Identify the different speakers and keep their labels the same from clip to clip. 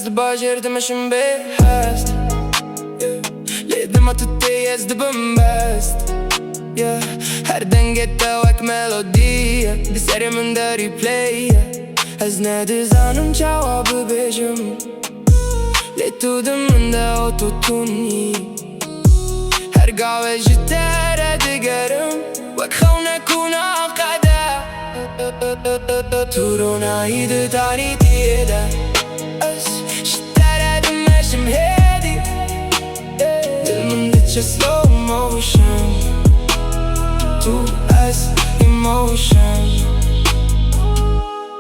Speaker 1: از باجردمشم به هست لدما تتيز دبم بست هر دنگت وک ملودیه دی سری من داری پلیه از ندزانم جواب بجم لتو دمن ده اوتوتونی هر گاوه جتره دگرم وک خونه کنا قده تو رونایی ده داری دیده از شتره دمشم هدی دل من ده چه slow motion تو از emotion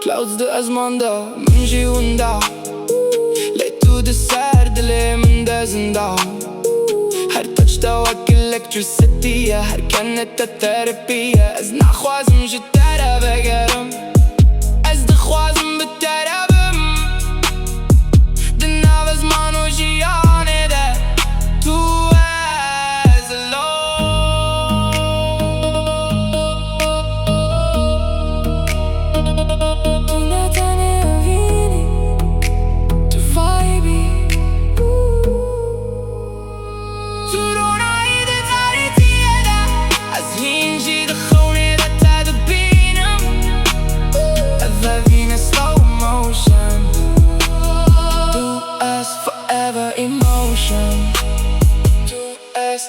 Speaker 1: Clouds de از manda من جیوندا لیتو ده سر دل من ده زندا هر touch دا وک electricity هر کنت ترپیه از نخوازم جتره بگرم از دخوازم بتربم دناو از مانو جیانه ده تو از تو نتنه وینی تو وایبی تو رونایی ده تاریتیه ده از هینجی ده خونه ده تا ده بینم اول وینه slow motion تو از forever emotion تو از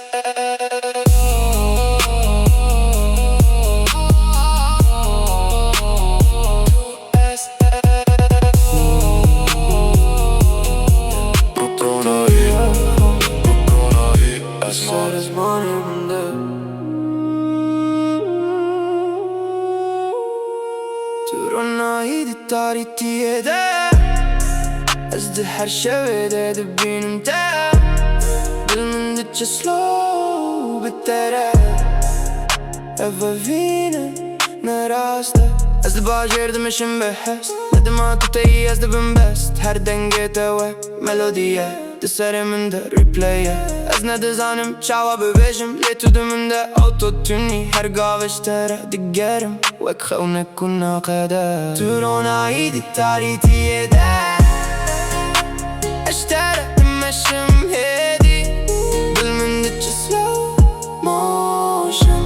Speaker 1: رونایی دی تاریتیه ده از ده هر شبه ده ده بینم ده دل من ده چه slow بتره اول وینه نراسته از ده باجردمشم به هست ندما تتایی از ده بم بست هر دنگت وک ملودیه ده سر من ده ریپلیه از ندزانم جواب بجم لیتو ده من ده اوتوتونی هر گاوش تره دگرم وک خونه کنا قده تو رونایی دی تاریتیه ده اشتره دمشم هدی دل من ده چه slow motion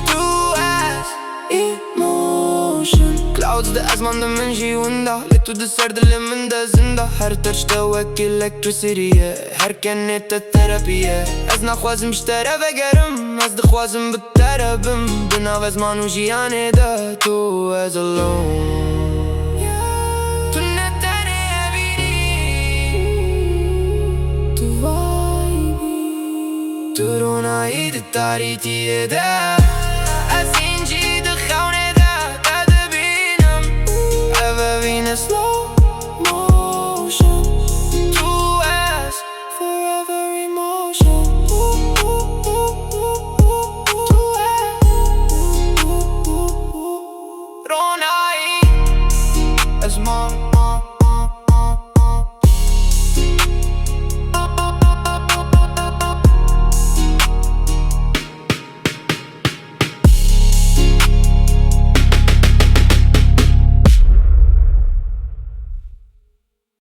Speaker 1: تو از emotion Clouds ده از من ده من جیوندا لیتو ده سر دل من ده زندا هر touch ده وک electricity هر کنت ترپیه از نخوازم جتره بگرم از دخوازم بتربم دناو از مانو جیانه ده تو از alone تو نتنه بینی تو وایبی تو رونایی ده تاریتیه ده